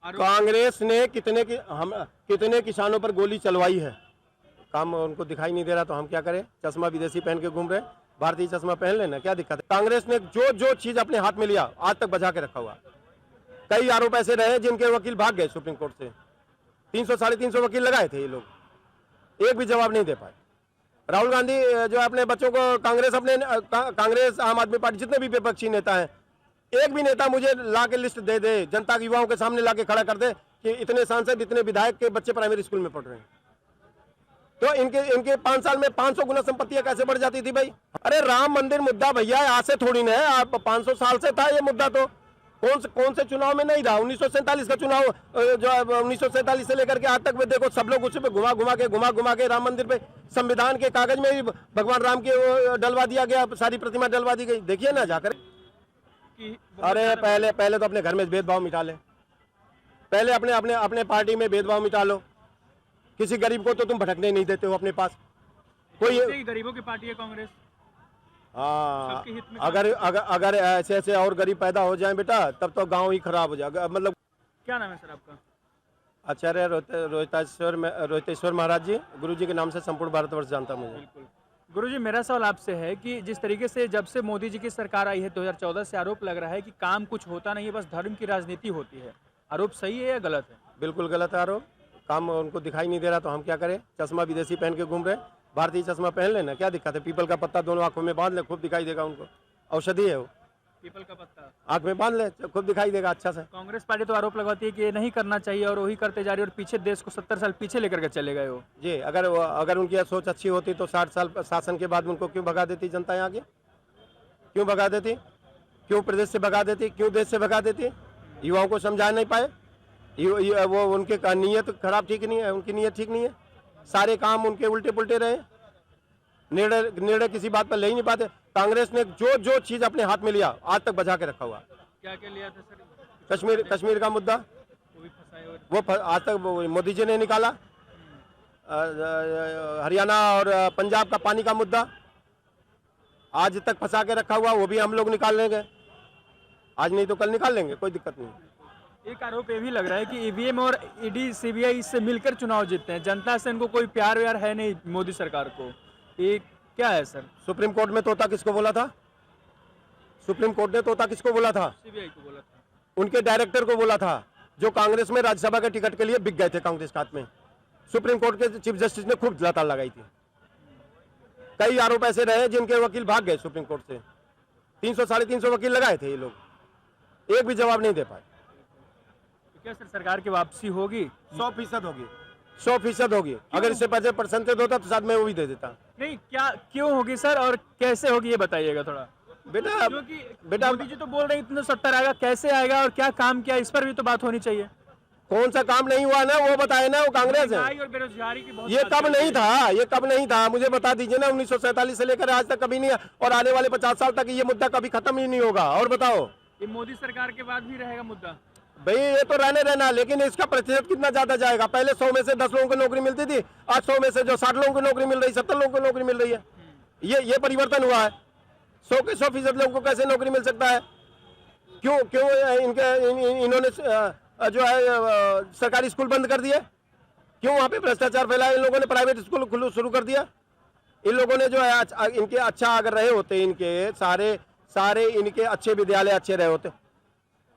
कांग्रेस ने कितने किसानों पर गोली चलवाई है, काम उनको दिखाई नहीं दे रहा तो हम क्या करें। चश्मा विदेशी पहन के घूम रहे, भारतीय चश्मा पहन लेना, क्या दिक्कत है। कांग्रेस ने जो जो चीज अपने हाथ में लिया आज तक बचा के रखा हुआ। कई आरोप ऐसे रहे जिनके वकील भाग गए सुप्रीम कोर्ट से, 300 साढ़े 300 वकील लगाए थे ये लोग, एक भी जवाब नहीं दे पाए। राहुल गांधी जो अपने बच्चों को कांग्रेस आम आदमी पार्टी जितने भी विपक्षी नेता हैं, एक भी नेता मुझे ला के लिस्ट दे दे, जनता के युवाओं के सामने ला के खड़ा कर दे कि इतने सांसद इतने विधायक के बच्चे प्राइमरी स्कूल में पढ़ रहे हैं। तो इनके 5 साल में 500 गुना संपत्तियां कैसे बढ़ जाती थी भाई। अरे राम मंदिर मुद्दा भैया आज से थोड़ी ना है, आप 500 साल से था ये मुद्दा। तो कौन से चुनाव में नहीं रहा। 1947 का चुनाव जो 1947 से लेकर के आज तक में देखो, सब लोग उसी पे घुमा घुमा के राम मंदिर पे संविधान के कागज में ही भगवान राम के डलवा दिया गया, सारी प्रतिमा डलवा दी गई। देखिए ना जाकर। अरे पहले तो अपने घर में भेदभाव मिटा ले, पहले अपने पार्टी में भेदभाव मिटा लो। किसी गरीब को तो तुम भटकने नहीं देते हो अपने पास। कोई गरीबों की पार्टी है कांग्रेस। हाँ, अगर ऐसे और गरीब पैदा हो जाए बेटा, तब तो गांव ही खराब हो जाएगा। मतलब क्या नाम है सर आपका? आचार्य रोहितेश्वर महाराज जी, गुरु जी के नाम से संपूर्ण भारतवर्ष जानता मुझे। बिल्कुल गुरुजी, मेरा सवाल आपसे है कि जिस तरीके से जब से मोदी जी की सरकार आई है 2014 से, आरोप लग रहा है कि काम कुछ होता नहीं है, बस धर्म की राजनीति होती है। आरोप सही है या गलत है? बिल्कुल गलत है आरोप। काम उनको दिखाई नहीं दे रहा तो हम क्या करें। चश्मा विदेशी पहन के घूम रहे, भारतीय चश्मा पहन लेना, क्या दिक्कत है। पीपल का पत्ता दोनों आंखों में बांध ले, खूब दिखाई देगा उनको। औषधि है वो, पीपल का पत्ता आंख में बांध ले, खूब दिखाई देगा अच्छा से। कांग्रेस पार्टी तो आरोप लगाती है कि ये नहीं करना चाहिए और वही करते जा रही है और पीछे देश को 70 साल पीछे लेकर के चले गए हो जी। अगर उनकी सोच अच्छी होती तो 60 साल शासन के बाद उनको क्यों भगा देती जनता यहाँ की? क्यों भगा देती? क्यों प्रदेश से भगा देती? क्यों देश से भगा देती? युवाओं को समझा नहीं पाए। वो उनके नीयत खराब ठीक नहीं है, उनकी नीयत ठीक नहीं है। सारे काम उनके उल्टे पुल्टे रहे, निर्णय किसी बात पर ले ही नहीं पाते। कांग्रेस ने जो चीज अपने हाथ में लिया आज तक बचा के रखा हुआ। क्या लिया था सर? कश्मीर का मुद्दा वो भी फंसाए वो आज तक मोदी जी ने निकाला। हरियाणा और पंजाब का पानी का मुद्दा आज तक फंसा के रखा हुआ, वो भी हम लोग निकाल लेंगे। आज नहीं तो कल निकाल लेंगे, कोई दिक्कत नहीं। एक आरोप ये भी लग रहा है कि ईवीएम और ईडी सीबीआई से मिलकर चुनाव जीतते हैं, जनता से इनको कोई प्यार व्यार है नहीं मोदी सरकार को। ये क्या है सर? सुप्रीम कोर्ट में तोता किसको बोला था? सुप्रीम कोर्ट ने तोता किसको बोला था? सीबीआई को बोला था। उनके डायरेक्टर को बोला था, जो कांग्रेस में राज्यसभा के टिकट के लिए बिक गए थे कांग्रेस के हाथ में। सुप्रीम कोर्ट के चीफ जस्टिस ने खूब लताड़ लगाई थी। कई आरोप ऐसे रहे जिनके वकील भाग गए सुप्रीम कोर्ट से, 300 साढ़े 300 वकील लगाए थे ये लोग, एक भी जवाब नहीं दे पाए। क्या सर सरकार की वापसी होगी? 100% होगी, 100% होगी। अगर इससे 50% होता तो साथ में वो भी दे देता। नहीं, क्या क्यों होगी सर और कैसे होगी ये बताइएगा थोड़ा। बेटा मोदी जी तो बोल रहे हैं इतना 70 आएगा, कैसे आएगा और क्या काम किया, इस पर भी तो बात होनी चाहिए। कौन सा काम नहीं हुआ ना, वो बताए ना। वो कांग्रेस है। और बेरोजगारी की बहुत ये कब नहीं था, मुझे बता दीजिए ना। 1947 से लेकर आज तक कभी नहीं, और आने वाले 50 साल तक ये मुद्दा कभी खत्म ही नहीं होगा। और बताओ, ये मोदी सरकार के बाद भी रहेगा मुद्दा? भाई ये तो रहना, लेकिन इसका प्रतिशत कितना ज्यादा जाएगा। पहले 100 में से 10 लोगों को नौकरी मिलती थी, आज 100 में से जो 60 लोगों को नौकरी मिल रही, 70 लोगों को नौकरी मिल रही है। ये परिवर्तन हुआ है। 100 के 100% लोगों को कैसे नौकरी मिल सकता है? क्यों इन्होंने जो है सरकारी स्कूल बंद कर दिए? क्यों वहां पे भ्रष्टाचार फैलाया? इन लोगों ने प्राइवेट स्कूल शुरू कर दिया। इन लोगों ने जो है इनके अच्छा अगर रहे होते, इनके सारे इनके अच्छे विद्यालय अच्छे रहे होते।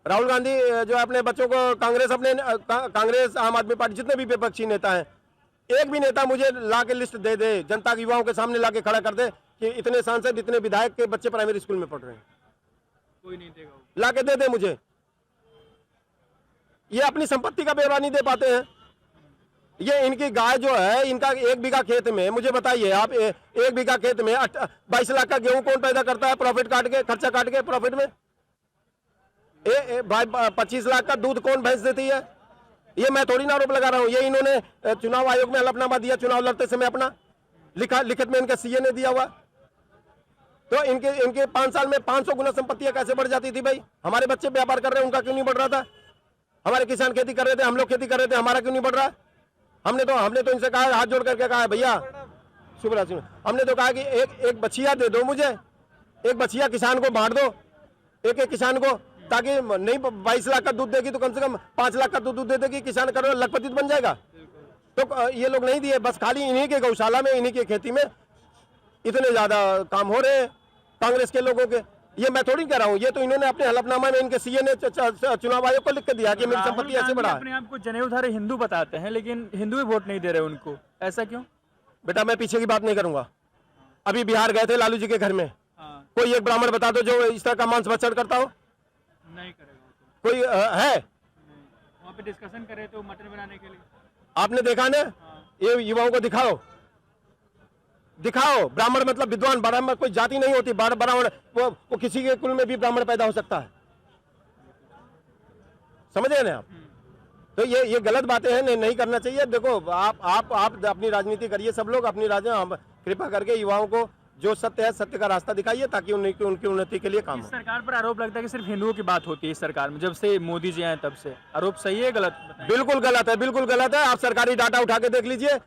राहुल गांधी जो अपने बच्चों को कांग्रेस आम आदमी पार्टी जितने भी विपक्षी नेता हैं, एक भी नेता मुझे ला के लिस्ट दे दे, जनता के युवाओं के सामने ला के खड़ा कर दे कि इतने सांसद इतने विधायक के बच्चे प्राइमरी स्कूल में पढ़ रहे हैं। कोई नहीं देगा, ला के दे मुझे। ये अपनी संपत्ति का ब्यौरा नहीं दे पाते हैं। ये इनकी गाय जो है, इनका 1 बीघा खेत में, मुझे बताइए आप, 1 बीघा खेत में 22 लाख का गेहूं कौन पैदा करता है? प्रॉफिट काट के, खर्चा काट के प्रॉफिट में। 25 लाख का दूध कौन भैंस देती है? ये मैं थोड़ी ना आरोप लगा रहा हूं, ये इन्होंने चुनाव आयोग में हलफनामा दिया चुनाव लड़ते समय अपना, लिखित में इनका सीए ने दिया हुआ। तो इनके 5 साल में 500 गुना संपत्तियां कैसे बढ़ जाती थी भाई? हमारे बच्चे व्यापार कर रहे हैं, उनका क्यों नहीं बढ़ रहा था? हमारे किसान खेती कर रहे थे, हम लोग खेती कर रहे थे, हमारा क्यों नहीं बढ़ रहा? हमने तो इनसे कहा, हाथ जोड़ करके कहा, भैया शुभरात्रि, हमने तो कहा कि एक बछिया दे दो मुझे, एक बछिया किसान को बांट दो, एक किसान को, ताकि नहीं 22 लाख का दूध देगी तो कम से कम 5 लाख का दूध दे देगी, किसान करोड़ लखपति बन जाएगा। तो ये लोग नहीं दिए, बस खाली इन्हीं के गौशाला में, इन्हीं की खेती में इतने ज्यादा काम हो रहे हैं कांग्रेस के लोगों के। ये मैं थोड़ी कह रहा हूँ, ये तो इन्होंने अपने हलफनामा में इनके सीए ने चुनाव आयोग को लिख के दिया कि मेरी संपत्ति ऐसे बढ़ा है। अपने आप को जनेऊधारी हिंदू बताते हैं, लेकिन हिंदू भी वोट नहीं दे रहे उनको, ऐसा क्यों? बेटा मैं पीछे की बात नहीं करूंगा। अभी बिहार गए थे लालू जी के घर में, हाँ। कोई एक ब्राह्मण बता दो जो इस तरह का मांस भक्षण करता हो? नहीं करेगा कोई है? वहाँ पे डिस्कशन कर रहे थे मटन बनाने के लिए, आपने देखा ना? ये युवाओं को दिखाओ, दिखाओ। ब्राह्मण मतलब विद्वान, ब्राह्मण कोई जाति नहीं होती। ब्राह्मण वो किसी के कुल में भी ब्राह्मण पैदा हो सकता है, समझ रहे ना आप? तो ये गलत बातें हैं, नहीं करना चाहिए। देखो आप अपनी राजनीति करिए, सब लोग अपनी राजनीति, कृपा करके युवाओं को जो सत्य है सत्य का रास्ता दिखाइए ताकि उनकी उन्नति के लिए काम हो। सरकार पर आरोप लगता है कि सिर्फ हिंदुओं की बात होती है इस सरकार में, जब से मोदी जी आए तब से। आरोप सही है गलत? बिल्कुल गलत है, बिल्कुल गलत है। आप सरकारी डाटा उठा के देख लीजिए,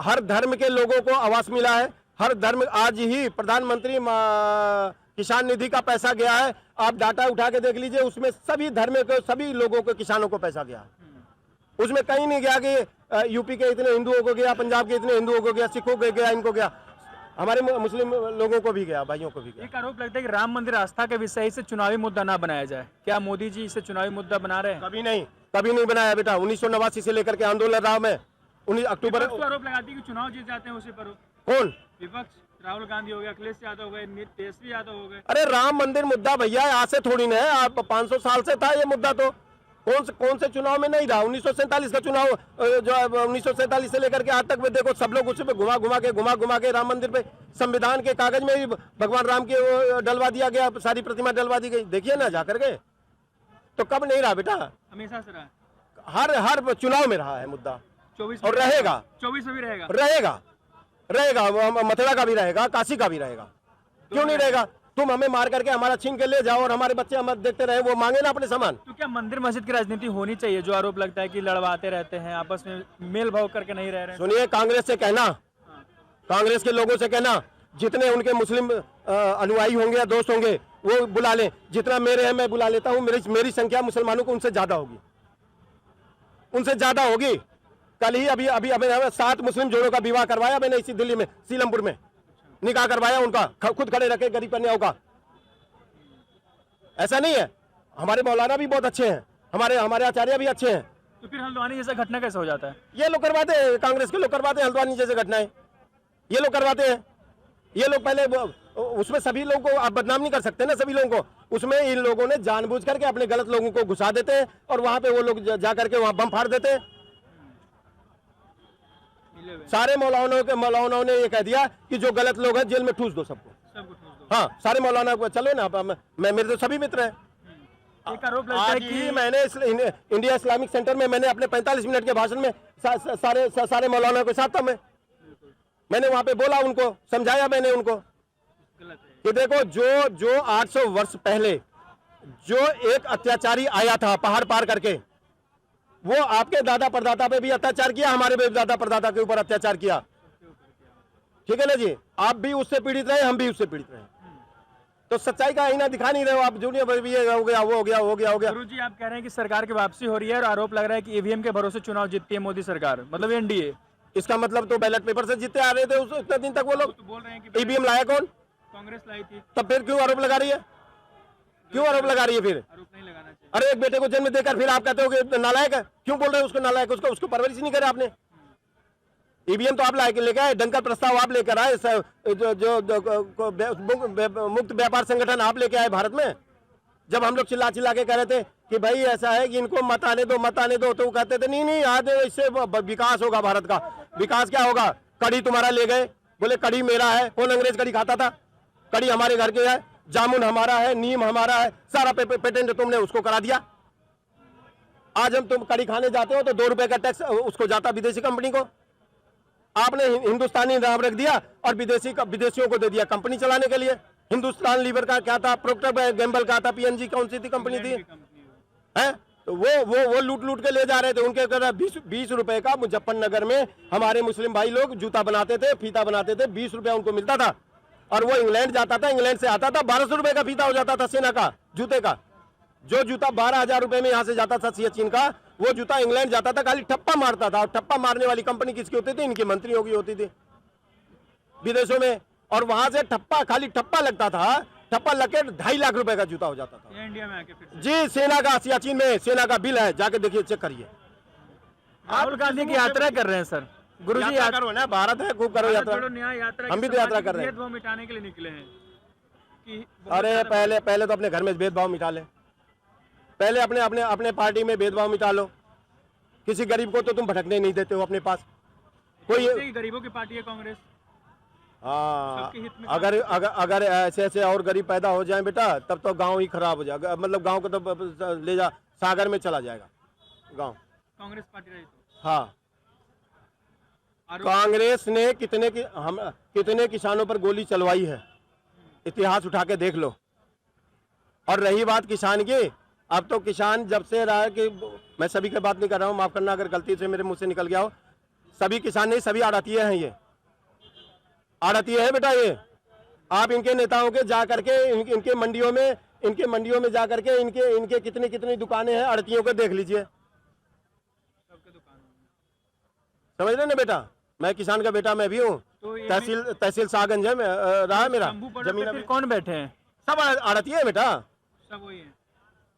हर धर्म के लोगों को आवास मिला है, हर धर्म। आज ही प्रधानमंत्री किसान निधि का पैसा गया है, आप डाटा उठा के देख लीजिए, उसमें सभी धर्म के सभी लोगों को, किसानों को पैसा गया है। उसमें कहीं नहीं गया कि यूपी के इतने हिंदुओं को गया, पंजाब के इतने हिंदुओं को गया, सिखों को गया, इनको गया, हमारे मुस्लिम लोगों को भी गया, भाइयों को भी गया। एक आरोप लगता है कि राम मंदिर आस्था के विषय से चुनावी मुद्दा ना बनाया जाए, क्या मोदी जी इसे चुनावी मुद्दा बना रहे हैं? कभी नहीं बनाया बेटा। 1989 से लेकर के आंदोलन रहा में। 19 अक्टूबर आरोप लगाती है कि चुनाव जीत जाते हैं उसी पर। कौन? विपक्ष, राहुल गांधी हो गया, अखिलेश यादव हो गए, तेजस्वी यादव हो गए। अरे राम मंदिर मुद्दा भैया आज से थोड़ी ना है, आप 500 साल से था ये मुद्दा। तो कौन से चुनाव में नहीं रहा? 1947 का चुनाव, जो 1947 से लेकर के आज तक देखो, सब लोग उसी पे घुमा घुमा के राम मंदिर पे संविधान के कागज में ही भगवान राम के डलवा दिया गया, सारी प्रतिमा डलवा दी गई। देखिए ना जाकर के। तो कब नहीं रहा बेटा? हमेशा से रहा, हर चुनाव में रहा है मुद्दा, 24 और रहेगा। 24 में भी रहेगा। मथुरा का भी रहेगा, काशी का भी रहेगा। क्यों नहीं रहेगा? तुम हमें मार करके हमारा छीन के ले जाओ और हमारे बच्चे हम देखते रहे, वो मांगे ना अपने सामान। तो क्या मंदिर मस्जिद की राजनीति होनी चाहिए? जो आरोप लगता है कि लड़वाते रहते हैं, आपस में मेल भाव करके नहीं रह रहे हैं। सुनिए, कांग्रेस से कहना, कांग्रेस के लोगों से कहना, जितने उनके मुस्लिम अनुयायी होंगे या दोस्त होंगे वो बुला लें। जितना मेरे हैं मैं बुला लेता हूँ। मेरी संख्या मुसलमानों को उनसे ज्यादा होगी, उनसे ज्यादा होगी। कल ही अभी 7 मुस्लिम जोड़ों का विवाह करवाया मैंने इसी दिल्ली में, सीलमपुर में निकाह करवाया उनका, खुद खड़े रखे गरीब कन्याओं का। ऐसा नहीं है, हमारे मौलाना भी बहुत अच्छे हैं, हमारे आचार्य भी अच्छे हैं। तो फिर हल्द्वानी जैसा घटना कैसे हो जाता है? ये लोग करवाते हैं, कांग्रेस के लोग करवाते हैं हल्द्वानी जैसे घटनाएं, ये लोग करवाते हैं। ये लोग पहले उसमें सभी लोगों को आप बदनाम नहीं कर सकते ना, सभी लोगों को। उसमें इन लोगों ने जानबूझ करके अपने गलत लोगों को घुसा देते हैं और वहां पे वो लोग जाकर के वहां बम फाड़ देते हैं। सारे मौलानाओं ने ये कह दिया कि जो गलत लोग हैं जेल में ठूस दो सबको। हाँ, सारे मौलाना को चलो ना, मेरे तो सभी मित्र हैं। एक आरोप लगता है कि मैंने इंडिया इस्लामिक सेंटर में मैंने अपने 45 मिनट के भाषण में सारे मौलाना के साथ था। मैंने वहां पे बोला, उनको समझाया मैंने उनको कि देखो, जो 800 वर्ष पहले जो एक अत्याचारी आया था पहाड़ पार करके, वो आपके दादा परदादा पे भी अत्याचार किया, हमारे भी दादा परदादा के ऊपर अत्याचार किया। ठीक है ना जी? आप भी उससे पीड़ित रहे, हम भी उससे पीड़ित रहे। तो सच्चाई का आईना दिखा नहीं रहे हो आप। जूनियर ये हो गया, वो हो गया, हो गया। गुरुजी, आप कह रहे हैं कि सरकार की वापसी हो रही है और आरोप लग रहा है कि ईवीएम के भरोसे चुनाव जीतती है मोदी सरकार, मतलब एनडीए। इसका मतलब तो बैलेट पेपर से जीते आ रहे थे उतने दिन तक वो लोग। तो बोल रहे हैं कि ईवीएम लाया कौन? कांग्रेस लाई थी। तब फिर क्यों आरोप लगा रही है? क्यों आरोप लगा रही है फिर? आरोप नहीं लगाना चाहिए। अरे एक बेटे को जन्म देकर फिर आप कहते हो कि नालायक है। क्यों बोल रहे हो उसको नालायक? उसको परवरिश नहीं करे आपने। ईवीएम तो आप लेके आए, डंका प्रस्ताव आप लेकर आए, जो मुक्त व्यापार संगठन आप लेके आए भारत में। जब हम लोग चिल्ला के कह रहे थे कि भाई ऐसा है कि इनको मत आने दो, तो वो कहते थे नहीं आज इससे विकास होगा भारत का। विकास क्या होगा? कड़ी तुम्हारा ले गए, बोले कड़ी मेरा है। कौन अंग्रेज कड़ी खाता था? कड़ी हमारे घर के है, जामुन हमारा है, नीम हमारा है, सारा पेटेंट तुमने उसको करा दिया। आज हम तुम कड़ी खाने जाते हो तो 2 रुपए का टैक्स उसको जाता विदेशी कंपनी को। आपने हिंदुस्तानी नाम रख दिया और विदेशियों को दे दिया कंपनी चलाने के लिए। हिंदुस्तान लीवर का क्या था, प्रोक्टर गैम्बल का था, पीएनजी कौन सी थी कंपनी थी, है? तो वो लूट के ले जा रहे थे। उनके 20 रुपए का मुजफ्फरनगर में हमारे मुस्लिम भाई लोग जूता बनाते थे, फीता बनाते थे, 20 रुपया उनको मिलता था। और वो इंग्लैंड जाता था, इंग्लैंड से आता था, 1200 रुपए का फीता हो जाता था सेना का, जूते का। जो जूता 12,000 रुपए में यहाँ से जाता था सियाचिन का, वो जूता इंग्लैंड जाता था, खाली ठप्पा मारता था। और ठप्पा मारने वाली कंपनी किसकी होती थी? इनकी मंत्रियों की होती थी विदेशों में। और वहां से ठप्पा, खाली ठप्पा लगता था, ठप्पा लग के 2.5 लाख रुपए का जूता हो जाता था। ये इंडिया में आके फिर से जी, सेना का सियाचिन में सेना का बिल है, जाके देखिए, चेक करिए। राहुल गांधी की यात्रा कर रहे हैं सर। गुरुजी यात्रा करो ना, भारत है, खूब करो भारत यात्रा। जोड़ो न्याय यात्रा हम की भी तो यात्रा सामाजिक कर रहे हैं। भेदभाव मिटाने के लिए निकले हैं कि बहुत अरे ज्यादा- पहले तो अपने घर में भेदभाव मिटा ले, पहले अपने अपने अपने पार्टी में भेदभाव मिटा लो। किसी गरीब को तो तुम भटकने नहीं देते हो अपने पास। कोई बोलते हैं कि गरीबों की पार्टी है कांग्रेस। हाँ, सबके हित में अगर ऐसे ऐसे और गरीब पैदा हो जाए बेटा, तब तो गांव ही खराब हो जाएगा। मतलब गांव को तो ले जा, सागर में चला जाएगा गांव। कांग्रेस पार्टी रही तो हाँ, आरोप कांग्रेस ने कितने किसानों पर गोली चलवाई है, इतिहास उठा के देख लो। और रही बात किसान की, अब तो किसान जब से रहा है कि मैं सभी की बात नहीं कर रहा हूँ, माफ करना अगर गलती से मेरे मुंह से निकल गया हो। सभी किसान नहीं, सभी आड़तिये हैं, ये आड़तिये है बेटा। ये आप इनके नेताओं के जा करके इनके मंडियों में जा करके इनके कितनी कितनी दुकानें हैं आड़तियों के, देख लीजिए। सबके दुकान में। समझ रहे ना बेटा, मैं किसान का बेटा मैं भी हूँ। तो ये तहसील शाहगंज है रहा है मेरा शंभू बॉर्डर जमीन पे फिर कौन बैठे हैं? सब आड़तिये है बेटा। सब वही है।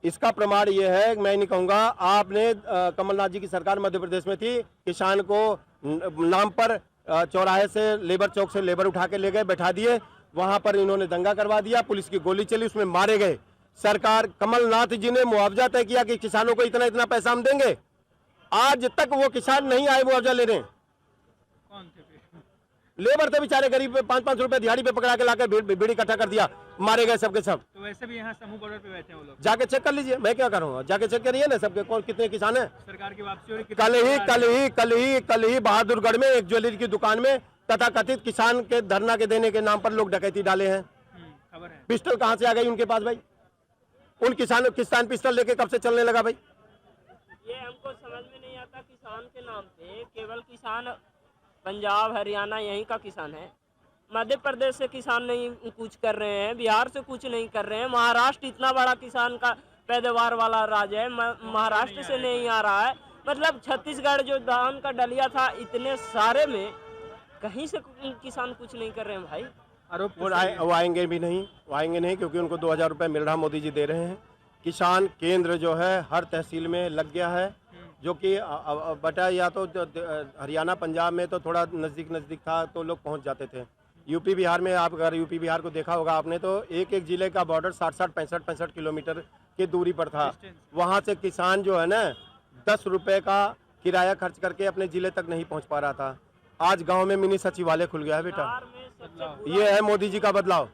इसका प्रमाण ये है, मैं नहीं कहूंगा, आपने कमलनाथ जी की सरकार मध्य प्रदेश में थी, किसान को नाम पर चौराहे से, लेबर चौक से लेबर उठा के ले गए, बैठा दिए, वहां पर इन्होंने दंगा करवा दिया, पुलिस की गोली चली, उसमें मारे गए। सरकार कमलनाथ जी ने मुआवजा तय किया कि किसानों को इतना इतना पैसा हम देंगे। आज तक वो किसान नहीं आए मुआवजा लेने। कौन थे फिर? लेबर थे बेचारे गरीब, 5-5 रुपए दिहाड़ी पे पकड़ा के लाकर बीड़ी इकट्ठा कर दिया, मारे गए सबके सब। तो वैसे भी यहाँ समूह बॉर्डर पे बैठे हैं वो लोग। जाके चेक कर लीजिए, मैं क्या करूँगा, जाके चेक करिए ना सबके कौन कितने किसान हैं। सरकार की वापसी और कल ही बहादुरगढ़ में एक ज्वेलरी की दुकान में तथाकथित किसान के धरना के देने के नाम पर लोग डकैती डाले हैं। खबर है। पिस्टल कहाँ से आ गई उनके पास भाई? उन किसान पिस्टल लेके कब से चलने लगा भाई? ये हमको समझ में नहीं आता। किसान के नाम पे केवल किसान पंजाब हरियाणा यहीं का किसान है, मध्य प्रदेश से किसान नहीं कुछ कर रहे हैं, बिहार से कुछ नहीं कर रहे हैं, महाराष्ट्र इतना बड़ा किसान का पैदावार वाला राज्य है, महाराष्ट्र से नहीं आ रहा है। मतलब छत्तीसगढ़ जो धान का डलिया था, इतने सारे में कहीं से किसान कुछ नहीं कर रहे हैं भाई। आरोप वो आएंगे भी नहीं, वो आएंगे नहीं, क्योंकि उनको 2,000 रुपये मिल रहा, मोदी जी दे रहे हैं। किसान केंद्र जो है हर तहसील में लग गया है, जो कि बटा या तो हरियाणा पंजाब में तो थोड़ा नज़दीक था तो लोग पहुंच जाते थे। यूपी बिहार में, आप अगर यूपी बिहार को देखा होगा आपने, तो एक एक जिले का बॉर्डर 60-60, 65-65 किलोमीटर की दूरी पर था। वहाँ से किसान जो है ना 10 रुपये का किराया खर्च करके अपने ज़िले तक नहीं पहुँच पा रहा था। आज गाँव में मिनी सचिवालय खुल गया है बेटा। ये है मोदी जी का बदलाव।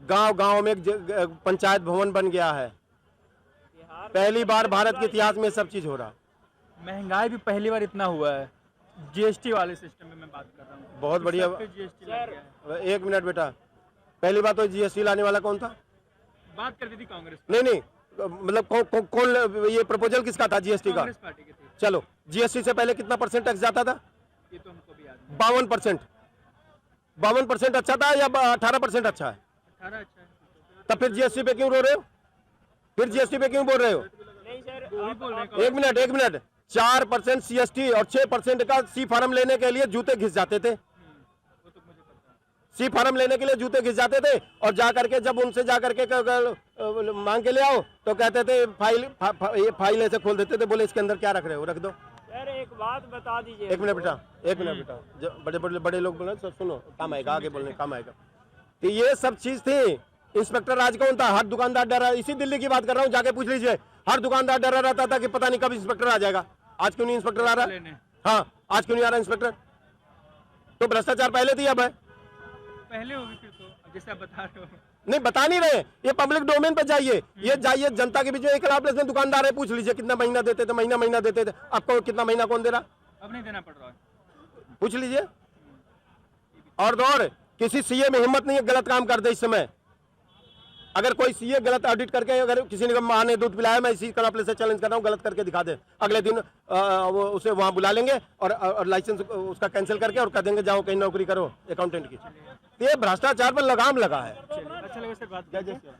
गांव में एक पंचायत भवन बन गया है। पहली बार भारत के इतिहास में सब चीज हो रहा। महंगाई भी पहली बार इतना हुआ है। जीएसटी वाले सिस्टम में मैं बात कर रहा हूँ। बहुत बढ़िया। जीएसटी लग गया है। एक मिनट बेटा, पहली बात तो जीएसटी लाने वाला कौन था? बात करती थी कांग्रेस। नहीं, मतलब कौन ये प्रपोजल किसका था जीएसटी का? कांग्रेस पार्टी की थी। चलो, जीएसटी से पहले कितना % टैक्स जाता था? ये तो हमको भी याद है। 52%। 52% अच्छा था या 18% अच्छा है? 18 अच्छा है। तब फिर जीएसटी पे क्यों रो रहे हो? फिर जीएसटी पे क्यों बोल रहे हो? नहीं सर, वही बोल रहे हैं। एक मिनट 4% सीएसटी और 6% का सी फार्म लेने के लिए जूते घिस जाते थे। वो तो मुझे पता है। सी फार्म लेने के लिए जूते घिस जाते थे, और जाकर के जब उनसे जाकर के मांग के ले आओ तो कहते थे फाइल ऐसे खोल देते थे, बोले इसके अंदर क्या रख रहे हो, रख दो। सर एक बात बता दीजिए। एक मिनट बेटा, बड़े लोग बोले सब सुनो, काम आएगा, आगे बोलने काम आएगा। तो ये सब चीज थी। इंस्पेक्टर राज कौन था? हर दुकानदार डरा, इसी दिल्ली की बात कर रहा हूँ, जाके पूछ लीजिए। हर दुकानदार डरा रहता था कि पता नहीं कब इंस्पेक्टर आ जाएगा। आज क्यों नहीं इंस्पेक्टर आ रहा? हाँ, आज क्यों नहीं आ रहा इंस्पेक्टर? तो भ्रष्टाचार पहले थी, अब है? पहले होगी फिर तो, अब जैसे आप बता रहे हो। नहीं, बता नहीं रहे। ये पब्लिक डोमेन पे जाइए, ये जाइए जनता के बीच में। 1 लाख प्लस में दुकानदार है, पूछ लीजिए कितना महीना देते थे, महीना देते थे। आपको कितना महीना कौन दे रहा? अब नहीं देना पड़ रहा है। पूछ लीजिए। और दौड़ किसी सीए में हिम्मत नहीं है गलत काम कर दे इस समय। अगर कोई सीए गलत ऑडिट करके, अगर किसी ने मां ने दूध पिलाया, मैं इसी कनापले से चैलेंज कर रहा हूँ, गलत करके दिखा दे, अगले दिन वो उसे वहां बुला लेंगे और लाइसेंस उसका कैंसिल करके और कह देंगे जाओ कहीं नौकरी करो अकाउंटेंट की। ये भ्रष्टाचार पर लगाम लगा है। अच्छा लगा सर बात करके।